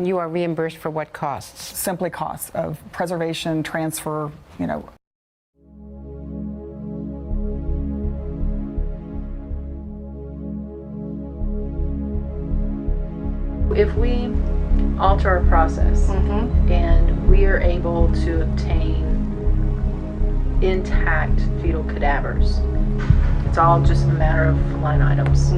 You are reimbursed for what costs? Simply costs of preservation, transfer, you know. If we alter our process and we are able to obtain intact fetal cadavers, it's all just a matter of line items.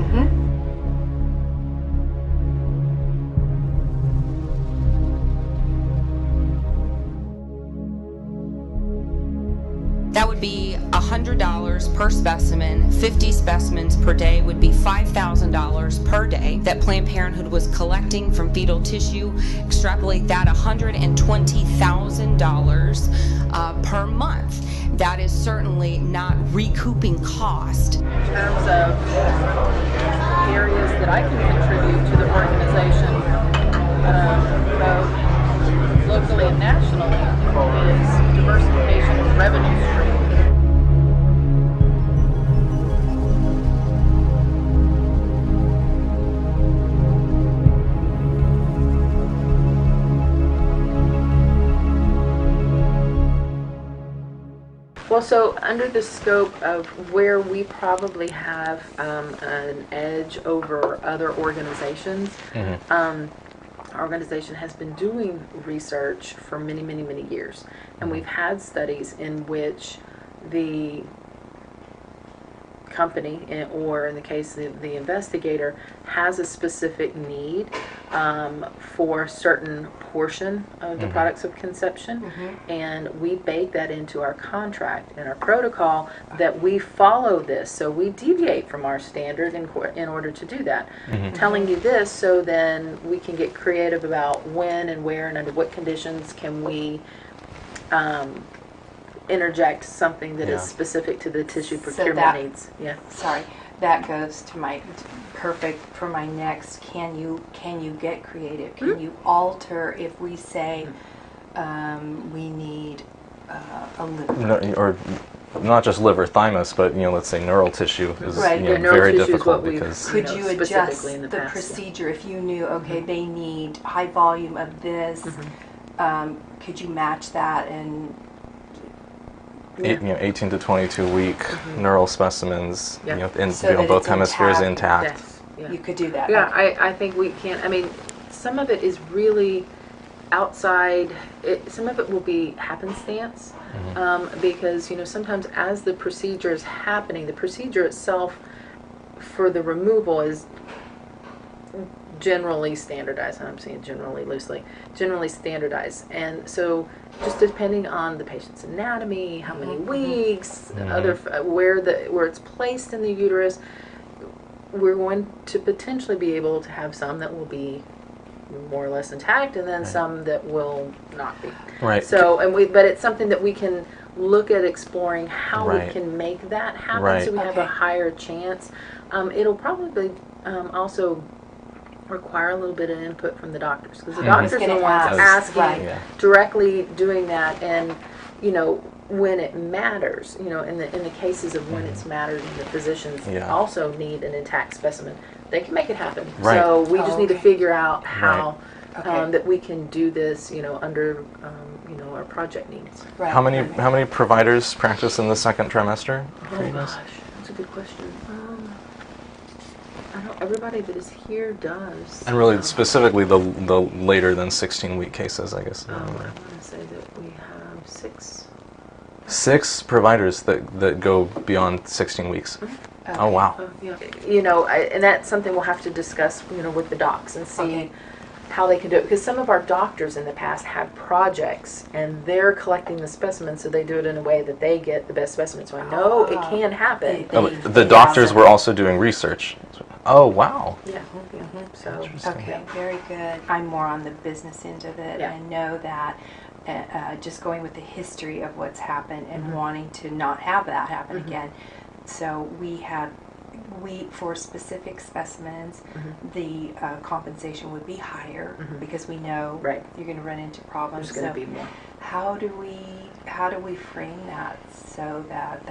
That would be $100 per specimen. 50 specimens per day would be $5,000 per day that Planned Parenthood was collecting from fetal tissue. Extrapolate that, $120,000 per month. That is certainly not recouping cost. In terms of areas that I can contribute to the organization, both locally and nationally, is diversification of revenue streams. Well, so under the scope of where we probably have an edge over other organizations, our organization has been doing research for many, many, many years. And we've had studies in which the company, or in the case of the investigator, has a specific need for a certain portion of the products of conception, and we bake that into our contract and our protocol that we follow this. So we deviate from our standard in order to do that. Telling you this so then we can get creative about when and where and under what conditions can we interject something that is specific to the tissue procurement needs. Sorry, that goes to my perfect for my next. Can you get creative? Can you alter if we say we need a liver? Or not just liver, thymus, but let's say neural tissue is neural very tissue is difficult what because could you adjust in the past, procedure if you knew they need high volume of this? Could you match that and 18 to 22 week neural specimens, in so both hemispheres intact. You could do that. Yeah, I think we can. I mean, some of it is really outside. Some of it will be happenstance because sometimes as the procedure is happening, the procedure itself for the removal is generally standardized, and I'm saying generally loosely, generally standardized. And so just depending on the patient's anatomy, how many weeks, where it's placed in the uterus, we're going to potentially be able to have some that will be more or less intact, and then some that will not be. Right. So, but it's something that we can look at exploring how we can make that happen, so we have a higher chance. It'll probably also require a little bit of input from the doctors, because the doctors are the ones asking, directly doing that, and when it matters, in the cases of when it's mattered, and the physicians also need an intact specimen, they can make it happen. So we just need to figure out how that we can do this, under our project needs. How many providers practice in the second trimester? Oh gosh, that's a good question. Everybody that is here does. And really, specifically the later than 16-week cases, I guess. I want to say that we have six. 6 providers that go beyond 16 weeks. Oh wow. And that's something we'll have to discuss, with the docs and see how they can do it. Because some of our doctors in the past have projects, and they're collecting the specimens, so they do it in a way that they get the best specimens. So I know it can happen. The doctors were also doing research. Oh wow. Yeah. So okay, very good. I'm more on the business end of it, and I know that just going with the history of what's happened and wanting to not have that happen again. So for specific specimens, the compensation would be higher because we know you're going to run into problems. There's going to be more. How do we frame that so that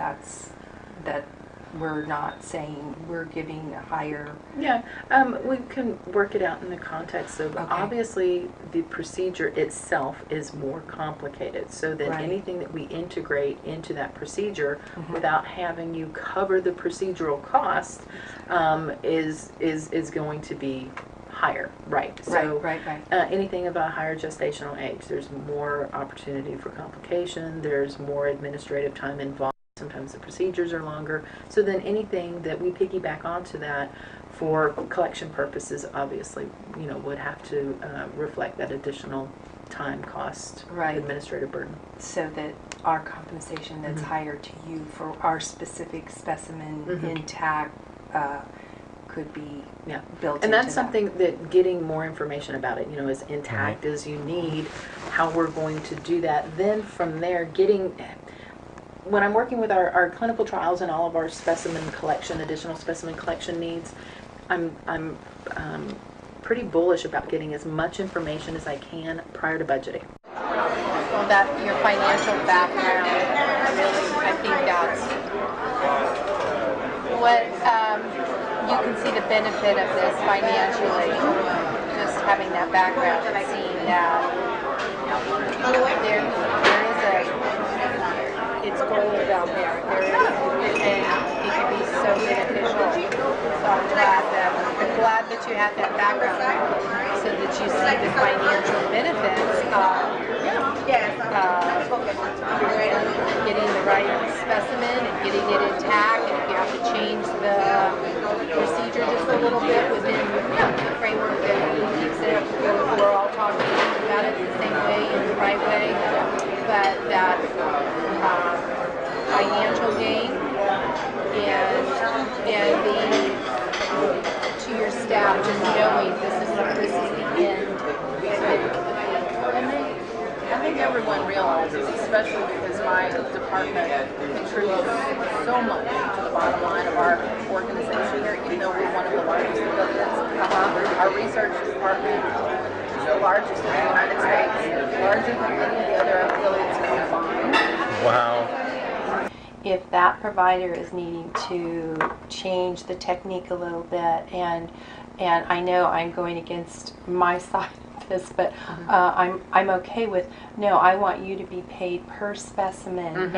we're not saying we're giving a higher. Yeah, we can work it out in the context of obviously the procedure itself is more complicated. So then anything that we integrate into that procedure without having you cover the procedural cost is going to be higher, right? So Right. anything of a higher gestational age, there's more opportunity for complication. There's more administrative time involved. Sometimes the procedures are longer. So then anything that we piggyback onto that for collection purposes, obviously, would have to reflect that additional time, cost, administrative burden. So that our compensation that's higher to you for our specific specimen intact could be built and into that's something that getting more information about it, as intact as you need, how we're going to do that. Then from there, when I'm working with our clinical trials and all of our additional specimen collection needs, I'm pretty bullish about getting as much information as I can prior to budgeting. Well, that your financial background, really, I think that's what you can see the benefit of this financially. Just having that background and seeing that there is it's gold out there. And it can be so beneficial. So I'm glad that you have that background so that you see the financial benefits of getting the right specimen and getting it intact. And if you have to change the procedure just a little bit within the framework that keeps it, we're all talking about it the same way in the right way. But that financial gain and the to your staff just knowing this is the end. I think everyone realizes, especially because my department contributes so much to the bottom line of our organization here, even though we're one of the largest affiliates. Our research department is the largest in the United States, larger than any of the other affiliates combined. Wow. If that provider is needing to change the technique a little bit, and I know I'm going against my side of this, but I'm okay with, no, I want you to be paid per specimen,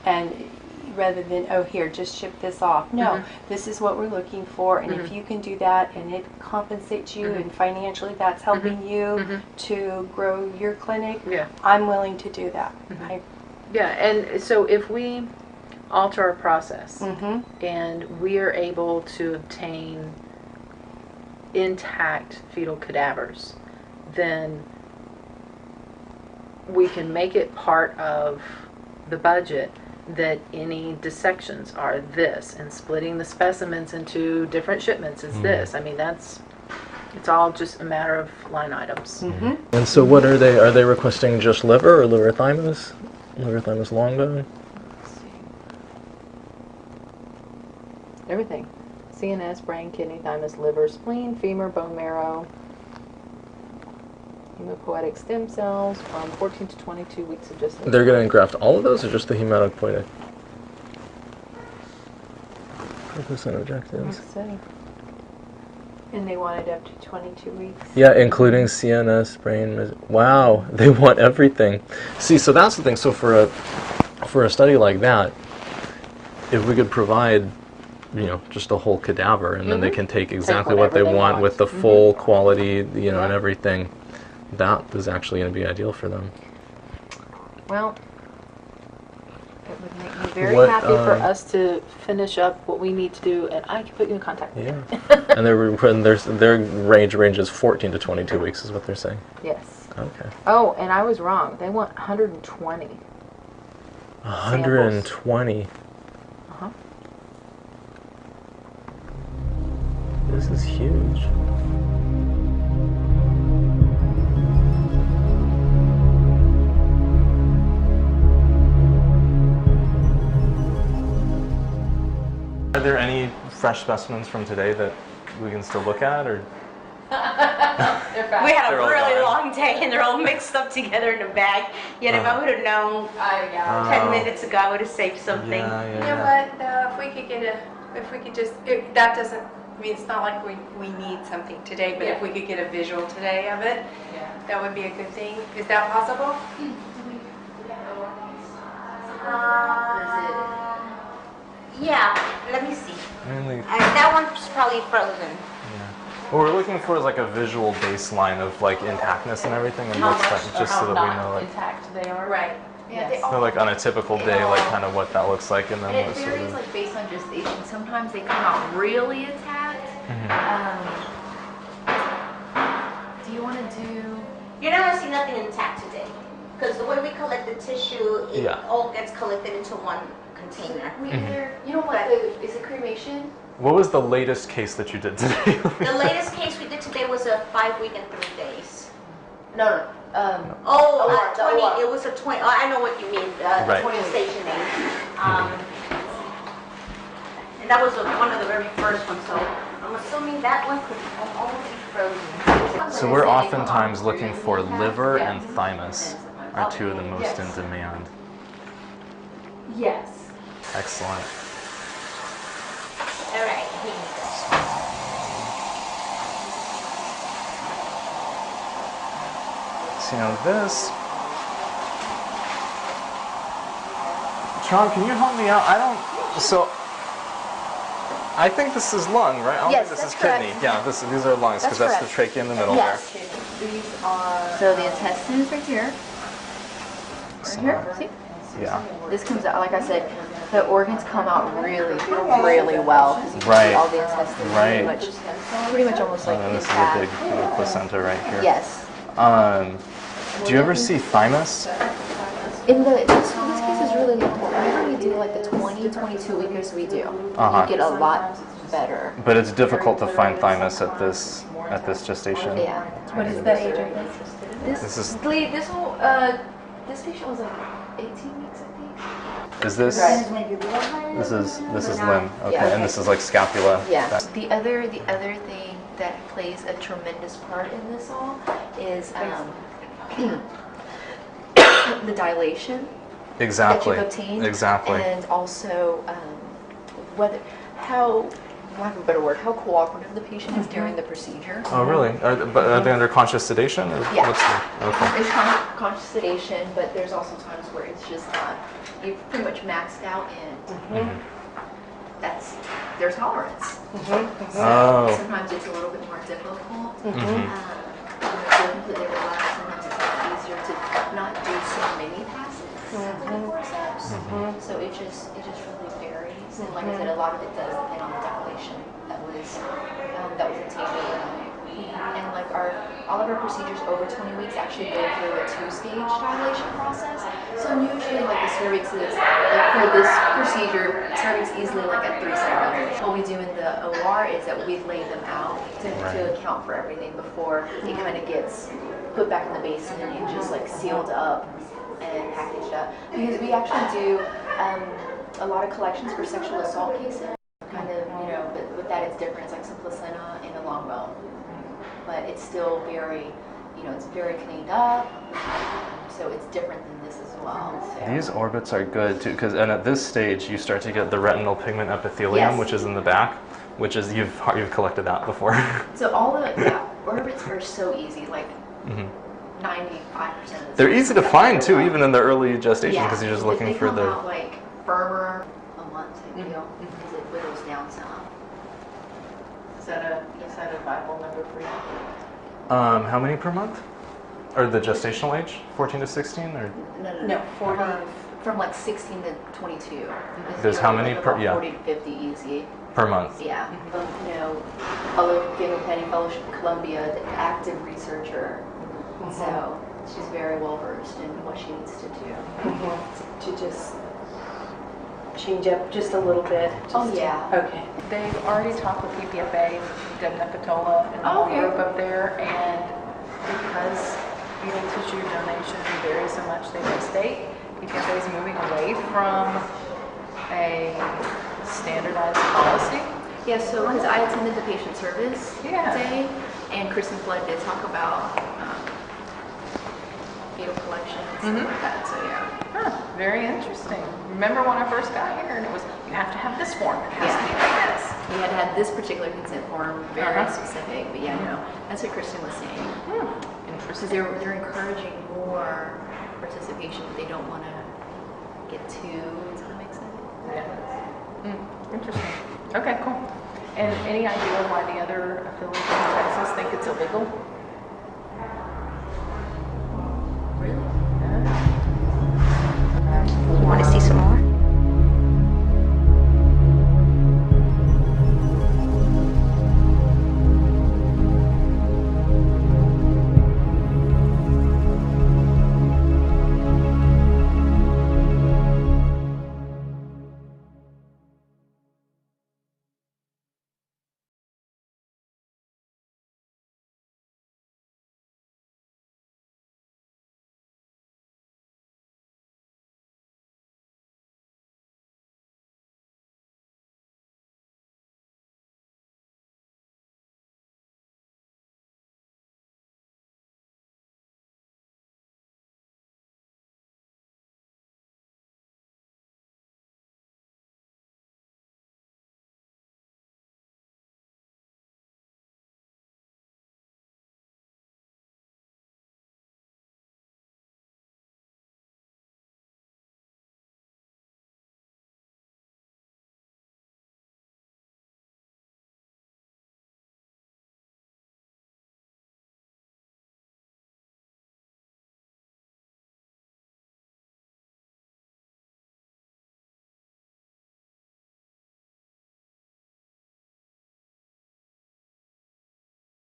and rather than, oh, here, just ship this off. No, this is what we're looking for, and if you can do that and it compensates you and financially that's helping you to grow your clinic, I'm willing to do that. And so if we alter our process and we are able to obtain intact fetal cadavers, then we can make it part of the budget that any dissections are this, and splitting the specimens into different shipments is this. I mean, it's all just a matter of line items. And so what are they? Are they requesting just liver or liver thymus? Liver thymus longo? Everything. CNS, brain, kidney, thymus, liver, spleen, femur, bone marrow, hematopoietic stem cells from 14 to 22 weeks of gestation. They're going to engraft all of those or just the hematopoietic? Purpose and objectives. And they want it up to 22 weeks. Yeah, including CNS, brain. Wow, they want everything. See, so that's the thing. So for a study like that, if we could provide, just a whole cadaver, and then they can take exactly what they want with the full quality, and everything, that is actually going to be ideal for them. Well, it would make me very happy for us to finish up what we need to do, and I can put you in contact with them. And their range ranges 14 to 22 weeks is what they're saying. Yes. Okay. Oh, and I was wrong. They want 120. 120. This is huge. Are there any fresh specimens from today that we can still look at, or? We had a really long day and they're all mixed up together in a bag. Yet if I would have known 10 minutes ago, I would have saved something. You know what, though, if we could get If we could just, that doesn't, I mean, it's not like we need something today, but if we could get a visual today of it, that would be a good thing. Is that possible? Yeah, let me see. Mainly, That one's probably frozen. what we're looking for is like a visual baseline of like intactness and everything, and what's that, just so that we know like, intact they are. Right. Yeah, they so like on a typical day, like kind of what that looks like, and then And what it sort varies of. like based on gestation. Sometimes they come out really intact. Do you want to do? You're not gonna see nothing intact today, because the way we collect the tissue, it Yeah. all gets collected into one container. We either, you know what? Is it cremation? What was the latest case that you did today? The latest case we did today was a 5 week and 3 days. No. Oh, the 20. OR. It was a 20. Oh, I know what you mean. Right. 20 station age. And that was one of the very first ones. So I'm assuming that one could almost be frozen. So we're oftentimes looking for liver and thymus are two of the most in demand. Yes. Excellent. All right. Here you go. So now this. Sean, can you help me out? I don't. So. I think this is lung, right? I don't Yes, think this is that's kidney. correct. Yeah, these are lungs because that's the correct. trachea in the middle Yes. there. These are. So the intestines right here. Right here. See? Yeah. This comes out, like I said, the organs come out really, really well because you can Right. see all the intestines Right. pretty much almost like And this is a intact. big placenta right here. Yes. Do you ever see thymus? In this case is really important. Whenever we do like the 20, 22 weekers we do, Uh-huh. you get a lot better. But it's difficult to find thymus at this gestation. Yeah. What is that age range? This is This whole this patient was like 18 weeks, I think. is this this is limb. Okay, Yeah. and this is like scapula. Yeah. The other thing that plays a tremendous part in this all is the dilation Exactly. that you've obtained. Exactly. And also how, for lack of a better word, how cooperative the patient is during the procedure. Oh, really? Are they under conscious sedation? Or Yeah. What's the, okay. There's conscious sedation, but there's also times where it's just not, you've pretty much maxed out and there's tolerance. Oh. Sometimes it's a little bit more difficult. Mhm. To completely relax, sometimes it's a lot easier to not do so many passes for the forceps. So it just really varies. And like I said, a lot of it does depend on the dilation that was obtained overnight. And like all of our procedures over 20 weeks actually go through a 2-stage dilation process. So usually like the cervix is, like for this procedure, cervix easily like at 3 centimeters. What we do in the OR is that we lay them out to account for everything before it kind of gets put back in the basin and just like sealed up and packaged up. Because we actually do a lot of collections for sexual assault cases. Kind of, but with that it's different. It's like some placenta and a long bone. But it's still very, it's very cleaned up. So it's different than this as well. So. These orbits are good too, and at this stage you start to get the retinal pigment epithelium, Yes. which is in the back, which is you've collected that before. So all the orbits are so easy, like 95% of the They're time. easy to find too, even in the early gestation, because Yeah. you're just looking They for come the. out like firmer a month, I feel, because it whittles down some. Is that a Bible number for you? How many per month? Or the gestational age, 14 to 16, or No, 40. From like 16 to 22. There's how many like per- about yeah. 40 to 50 easy. per month? Yeah. Other Gabriel Penny Fellowship in Columbia, the active researcher. So she's very well versed in what she needs to do. To just change up just a little bit. Okay. They've already talked with PPFA, Deb Nepatola, and the whole group up there, and because fetal tissue donation varies so much state by state, PPFA is moving away from a standardized policy. Yeah, so because I attended the patient service Yeah. day, and Kristen Flood did talk about, fetal collection and stuff like that. So yeah. Huh, very interesting. Remember when I first got here and it was, you have to have this form, it has to be like this. We had to have this particular consent form, very specific, but yeah, no, that's what Kristen was saying. Because Interesting. they're encouraging more participation, but they don't want to get too into the mix of it. Yeah. Interesting. Okay, cool. And any idea why the other affiliates in Texas think it's illegal?